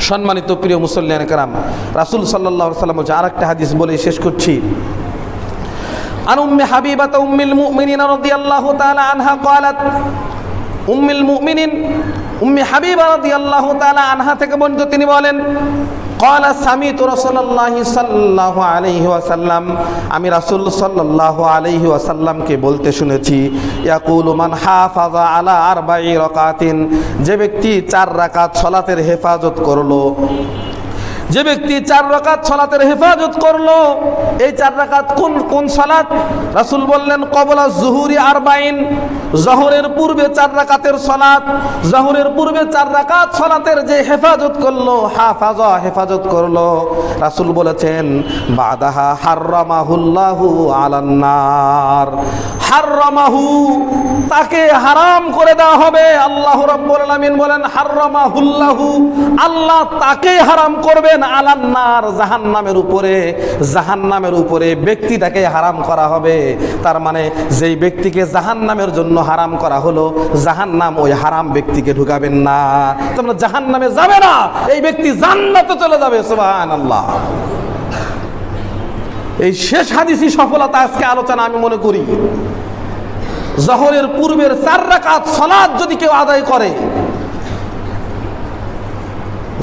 সম্মানিত প্রিয় মুসল্লিয়ান কেরাম, রাসূল সাল্লাল্লাহু আলাইহি ওয়াসাল্লাম আরেকটা হাদিস বলে শেষ করছি। আন উম্মে হাবিবাত উম্মিল মুমিনিন রাদিয়াল্লাহু তাআলা আনহা ক্বালাত, উম্মুল মুমিনিন উম্মে হাবিবা রাদিয়াল্লাহু তাআলা আনহা থেকে বর্ণিত, তিনি বলেন, ক্বালা সামিতু রাসূলুল্লাহি সাল্লাল্লাহু আলাইহি ওয়াসাল্লাম, আমি রাসূল সাল্লাল্লাহু আলাইহি ওয়াসাল্লামকে বলতে শুনেছি, ইয়াকুলু মান হাফাযা আলা আরবা'i রাকাতিন, যে ব্যক্তি 4 রাকাত সালাতের হেফাজত করলো, যে ব্যক্তি 4 রাকাত সালাতের হেফাজত করলো, এই 4 রাকাত কোন সালাত? রাসূল বললেন ক্বাবলা যুহুরি 40, জোহরের পূর্বে 4 রাকাতের সালাত, জোহরের পূর্বে 4 রাকাত সালাতের যে হেফাজত করলো, হেফাজত করলো, রাসূল বলেছেন বাদাহা হারামাহুল্লাহু আলান নার, হারামাহু, তাকে হারাম করে দেওয়া হবে। আল্লাহ রাব্বুল আলামিন বলেন হারামাহুল্লাহু, আল্লাহ তাকে হারাম করবেন আলান নার, জাহান্নামের উপরে ব্যক্তিটাকে হারাম করা হবে। তার মানে যেই ব্যক্তিকে জাহান্নামের জন্য হারাম করা হলো, জাহান্নাম ওই হারাম ব্যক্তিকে ঢুকাবেন না, তোমরা জাহান্নামে যাবে না, এই ব্যক্তি জান্নাতে চলে যাবে। সুবহানাল্লাহ। এই শেষ হাদিসই সফলতা আজকে আলোচনা আমি মনে করি। জোহরের পূর্বের 4 রাকাত সালাত যদি কেউ আদায় করে,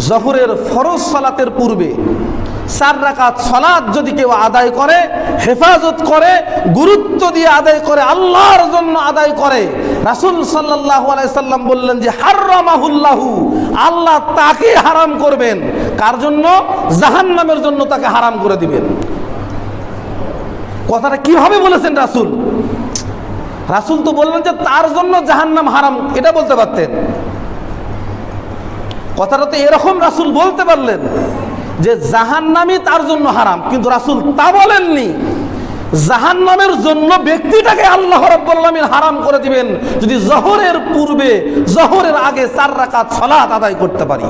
জোহরের ফরজ সালাতের পূর্বে 4 রাকাত সালাত যদি কেউ আদায় করে, হেফাজত করে, গুরুত্ব দিয়ে আদায় করে, আল্লাহর জন্য আদায় করে, রাসূল সাল্লাল্লাহু আলাইহি সাল্লাম বললেন যে হারামাহুল্লাহু, আল্লাহ তাকে হারাম করবেন। কার জন্য? জাহান্নামের জন্য তাকে হারাম করে দিবেন। কথাটা কিভাবে বলেছেন রাসূল? রাসূল তো বললেন যে তার জন্য জাহান্নাম হারাম, এটা বলতে পারতেন। কথাটা তো এরকম রাসূল বলতে পারলেন যে জাহান্নামই তার জন্য হারাম, কিন্তু রাসূল তা বলেননি। জাহান্নামের জন্য ব্যক্তিটাকে আল্লাহ রাব্বুল আলামিন হারাম করে দিবেন যদি জোহরের পূর্বে, জোহরের আগে 4 রাকাত সালাত আদায় করতে পারি।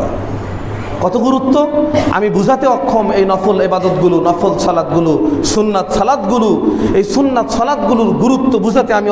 কত গুরুত্ব আমি বুঝাতে অক্ষম। এই নফল ইবাদতগুলো, নফল সালাতগুলো, সুন্নাত সালাতগুলো, এই সুন্নাত সালাতগুলোর গুরুত্ব বুঝাতে আমি